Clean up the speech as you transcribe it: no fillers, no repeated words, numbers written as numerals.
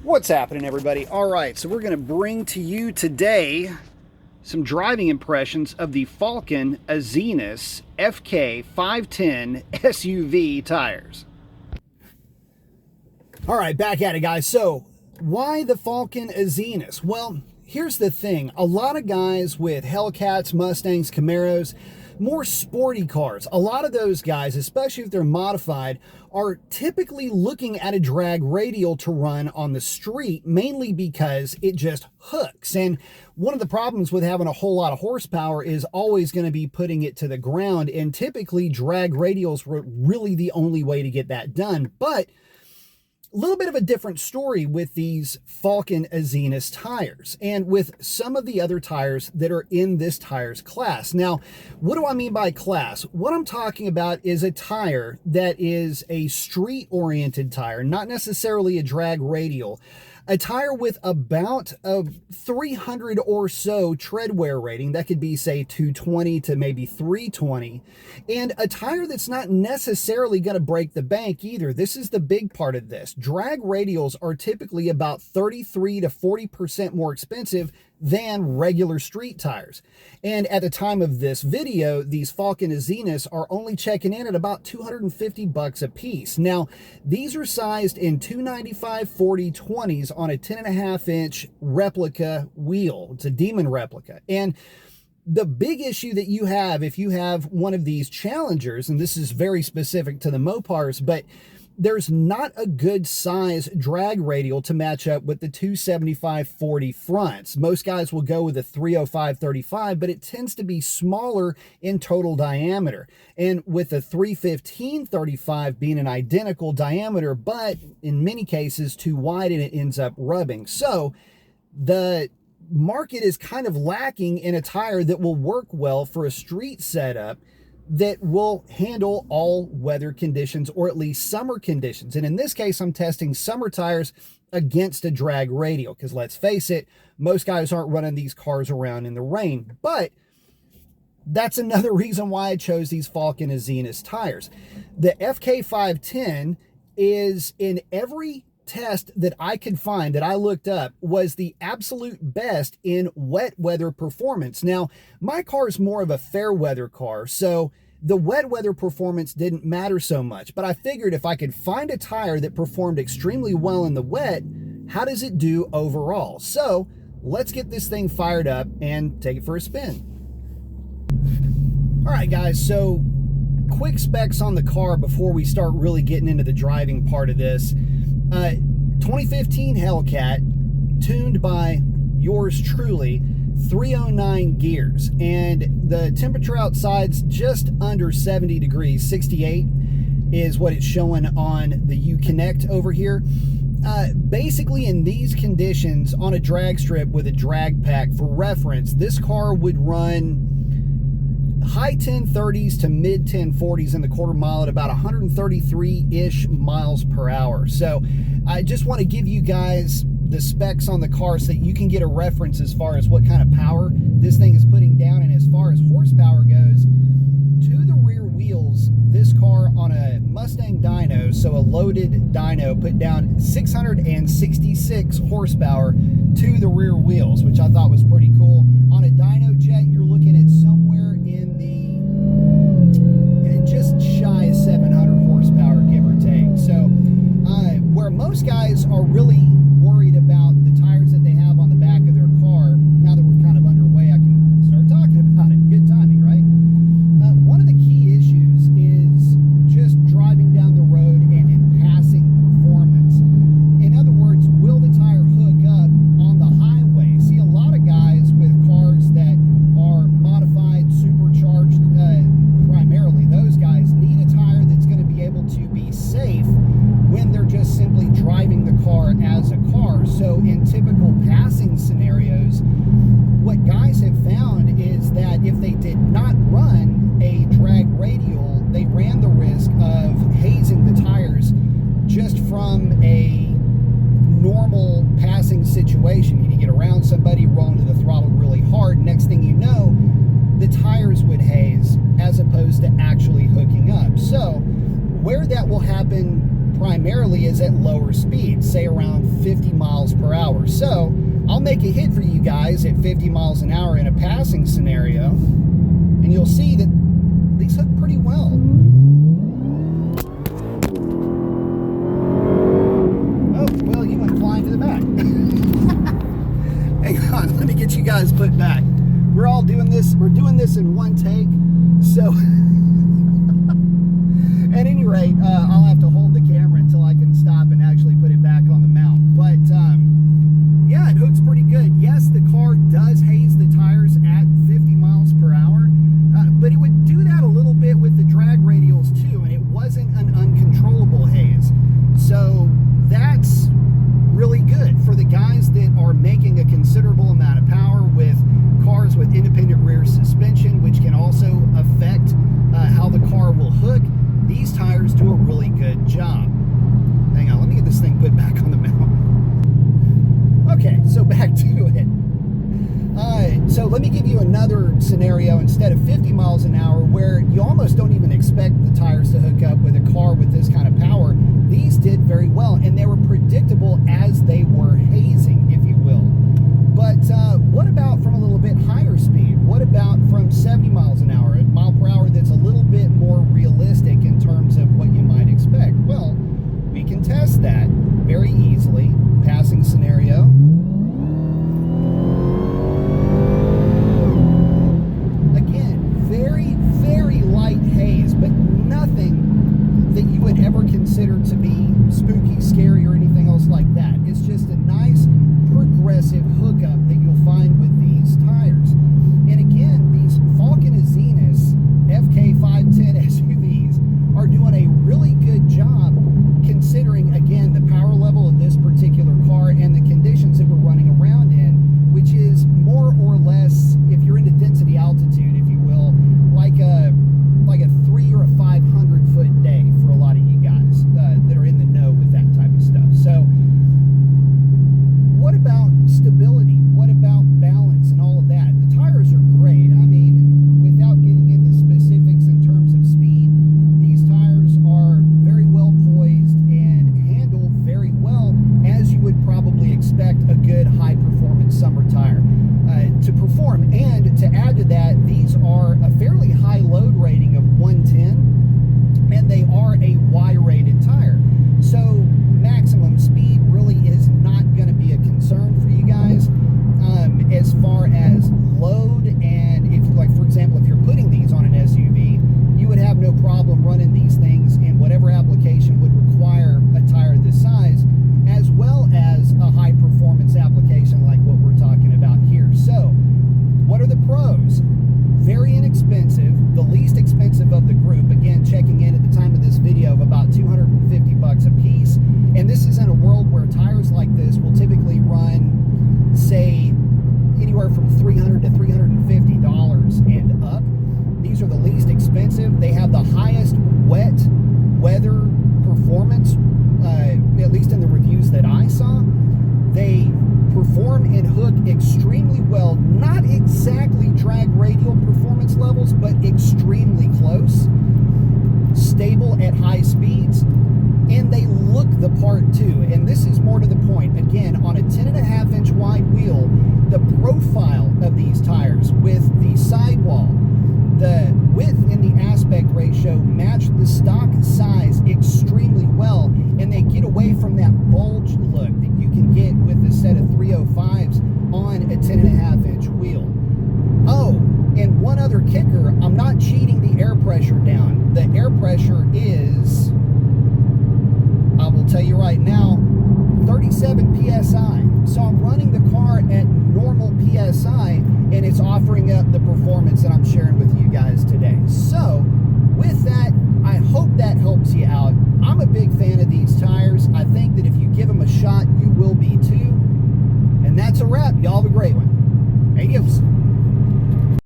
What's happening, everybody? All right, so we're going to bring to you today some driving impressions of the Falken Azenis FK510 SUV tires. All right, back at it, guys. So why the Falken Azenis? Well, here's the thing. A lot of guys with Hellcats, Mustangs, Camaros, more sporty cars, a lot of those guys, especially if they're modified, are typically looking at a drag radial to run on the street, mainly because it just hooks. And one of the problems with having a whole lot of horsepower is always going to be putting it to the ground. And typically drag radials were really the only way to get that done. But a little bit of a different story with these Falken Azenis tires and with some of the other tires that are in this tires class. Now, what do I mean by class? What I'm talking about is a tire that is a street-oriented tire, not necessarily a drag radial. A tire with about a 300 or so tread wear rating. That could be, say, 220 to maybe 320. And a tire that's not necessarily going to break the bank either. This is the big part of this. Drag radials are typically about 33 to 40% more expensive than regular street tires. And at the time of this video, these Falken Azenis are only checking in at about 250 bucks a piece. Now, these are sized in 295/40/20s on a 10.5-inch replica wheel. It's a Demon replica. And the big issue that you have if you have one of these Challengers, and this is very specific to the Mopars, but there's not a good size drag radial to match up with the 275/40 fronts. Most guys will go with a 305/35, but it tends to be smaller in total diameter. And with the 315/35 being an identical diameter, but in many cases too wide, and it ends up rubbing. So the market is kind of lacking in a tire that will work well for a street setup that will handle all weather conditions, or at least summer conditions. And in this case, I'm testing summer tires against a drag radial, because let's face it, most guys aren't running these cars around in the rain. But that's another reason why I chose these Falken Azenis tires. The FK510 is, in every test that I could find, that I looked up, was the absolute best in wet weather performance. Now, my car is more of a fair weather car, so the wet weather performance didn't matter so much. But I figured if I could find a tire that performed extremely well in the wet, how does it do overall? So let's get this thing fired up and take it for a spin. All right, guys, so quick specs on the car before we start really getting into the driving part of this. 2015 Hellcat, tuned by yours truly, 309 gears, and the temperature outside's just under 70 degrees, 68 is what it's showing on the Uconnect over here. Basically, in these conditions, on a drag strip with a drag pack, for reference, this car would run high 1030s to mid 1040s in the quarter mile at about 133-ish miles per hour. So I just want to give you guys the specs on the car so that you can get a reference as far as what kind of power this thing is putting down. And as far as horsepower goes, to the rear wheels, this car on a Mustang dyno, so a loaded dyno, put down 666 horsepower to the rear wheels, which I thought was pretty cool. On a dyno jet, you're looking at somewhere in the just shy of 700 horsepower, give or take. So where most guys are really worried about the tires that they have on the back of their car, now that we're kind of underway, I can start talking about it. Good timing, right? One of the key issues is just driving down the road and in passing performance. In other words, will the tire hook up on the highway? See, a lot of guys with cars that are modified, supercharged, primarily those guys, need a tire that's going to be able to be safe when they're just simply driving the car as a car. So in typical passing scenarios, what guys have found is that if they did not run a drag radial, they ran the risk of hazing the tires just from a normal passing situation. You get around somebody, rolling to the throttle really hard, next thing you know, the tires would haze as opposed to actually hooking up. So where that will happen primarily is at lower speeds, say around 50 miles per hour. So I'll make a hit for you guys at 50 miles an hour in a passing scenario, and you'll see that these hook pretty well. Oh, well, you went flying to the back. Hang on, let me get you guys put back. We're all doing this, we're doing this in one take, so at any rate, I'll have to hold the camera until I can stop and actually put it back on the mount. But yeah, it hooks pretty good. Yes, the car does haze the tires at 50 miles per hour, but it would do that a little bit with the drag radials too, and it wasn't an uncontrollable haze. So that's really good for the guys that are making a considerable amount of power with cars with independent rear suspension, which can also affect how the car will hook. These tires do a really good job. Hang on, let me get this thing put back on the mount. Okay, so back to it. So let me give you another scenario instead of 50 miles an hour where you almost don't even expect the tires to hook up with a car with this kind of power. These did very well, and they were predictable as they were hazing, if you will. But what about from a little bit higher speed? What about from 70 miles an hour, a mile per hour that's a little bit more realistic in terms of what you might expect? Well, we can test that very easily. Passing scenario. Again, very, very light haze, but nothing that you would ever consider to be spooky, scary, or anything else like that. It's just a nice progressive hookup that you'll find with these tires. And again, these Falken Azenas FK510 SUVs are doing a really good job considering, again, the power level of this particular car and the conditions that we're running around in, which is more or less, if you're into density altitude, if you will, like a 300 or a 500 foot day for a lot of you guys that are in the know with that type of stuff. So what about stability? What about balance and all of that? The tires are great. I mean, without getting into specifics in terms of speed, these tires are very well poised and handle very well, as you would probably expect a good high performance summer tire to perform. And to add to that, these are a fairly high load rating of 110, and they are a Y-rated tire. So maximum speed really is not going to be a concern for you guys as far as load. And if, like, for example, if you're putting these on an SUV, you would have no problem running these things in whatever application would require a tire this size, as well as a high performance application like what we're talking about here. So what are the pros? Very inexpensive, the least expensive of the group. Again, checking in at the time of this video of about 250 bucks a piece. And this is in a world where tires like this will typically run, say, anywhere from $300 to $350 and up. These are the least expensive. They have the highest wet weather performance, at least in the reviews that I saw. They perform and hook extremely well. Not exactly drag radial performance levels, but extremely close. Stable at high speeds, and they look the part too. And this is more to the point. Again, on a 10.5 inch wide wheel, the profile of these tires with the sidewall, the width and the aspect ratio match the stock size extremely well, and they get away from that bulge look that you can get with a set of 305s on a 10.5 inch wheel. Oh, and one other kicker, I'm not cheating the air pressure down. The air pressure is, I will tell you right now, 37 PSI. So I'm running the car at